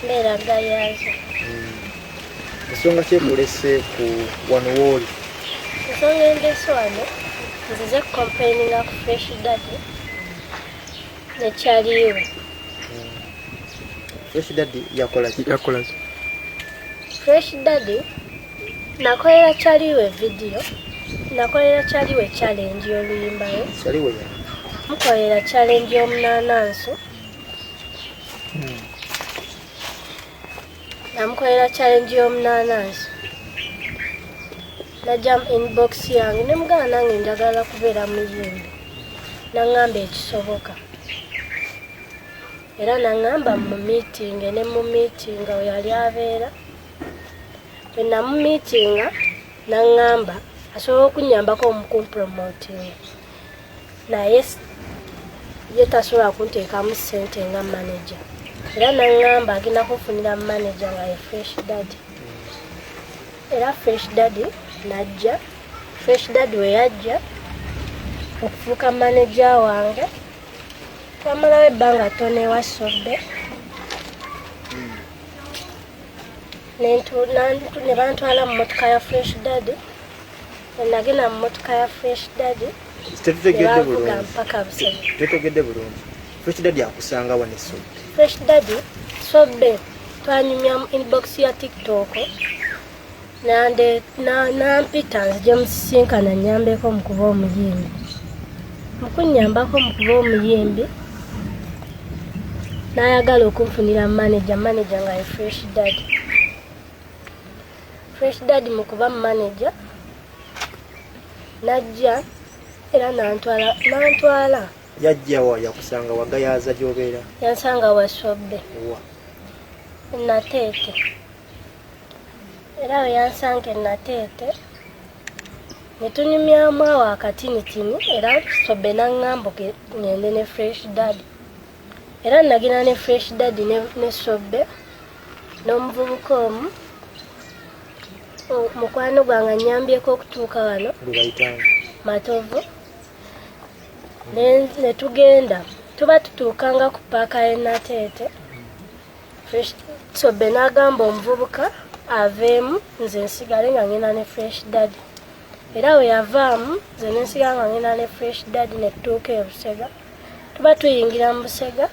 Mbeera gayaza. Ensonga kyekulese ku wano wooli? Ensonga endeese wano nzize complaininga ku Fresh Daddy nekyaliwo. Fresh Daddy yakola ki? Fresh Daddy nakolera kyaliwo video, nakolera kyaliwo challenge y'oluyimbayo. Kyaliwo ya? Mukolera challenge y'omunanansi. Namukolera challenge y'omunanansi. Najja inbox yange ne mugamba nange njagala kubeera muyimbi. Nangamba ekisoboka. Era nangamba mu meeting ne mu meeting yali abeera. Bwe mu meeting nangamba asobola okunyambako omukumpromoting. Naye ye tasobola kunteekamu ssente nga manager. Era nangamba agenda kufunira manager nga ye Fresh Daddy. Era Fresh Daddy najja. Fresh Daddy we yajja okufuuka manager wange. Twamalawo ebbanga ttono ewa Sobbe. Ne bantwala mu mmotoka ya Fresh Daddy. Nagenda mu mmotoka ya Fresh Daddy. Tetutegedde bulungi. Fresh Daddy akusanga wa ne Sobbe? Fresh Daddy Sobbe twanyumya mu inbox ya TikTok. Nampita nzije musisinkana nnyambeko mu kuba omuyimbi. Mu kunnyambako mu kuba omuyimbi n'ayagala okunfunira manager nga ye Fresh Daddy. Fresh Daddy mu kuba manager najja era nantwala. Yajja wa yakusanga wagayaza gy'obeera? Yansanga wa Sobbe. Nateete. Era we yansanga nateete. Ne tunyumyamu awo akatinitini era Sobbe n'angamba ngende ne Fresh Daddy. Era nagenda ne Fresh Daddy ne Sobbe n'omuvubuka omu. Mukwano gwange annyambyeko okutuuka wano. Matovu. Ne tugenda. Tuba tutuukanga ku paaka y'e Nateete. Sobbe n'agamba omuvubuka aveemu nze nsigale nga ngenda ne Fresh Daddy. Era we yavaamu nze ne nsigala nga ngenda ne Fresh Daddy ne tutuuka e Busega. Tuba tuyingira mu Busega.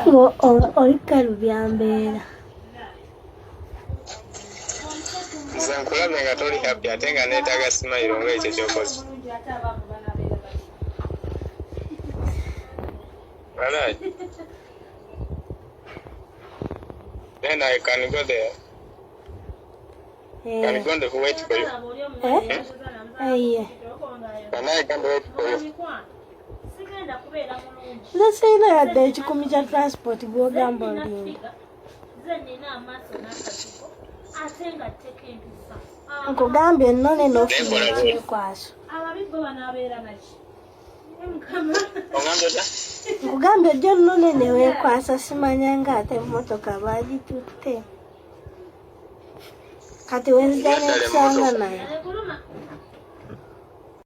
Kubanga olikalu byambeera. Nze nkulabye nga toli happy ate nga neetaaga simayiro ng'ekyo ky'okoze. Alright. Then I can go there. Can I go to wait for you? Yeah. Can I come wait for you? Let's say that the commuter transport go gamble. Nkugambye none n'ofunira kwaso. Nkugambye ojja none ne weekwasa simanya ng'ate emmotoka baagitutte. Kati wenzija n'ekusanga nayo.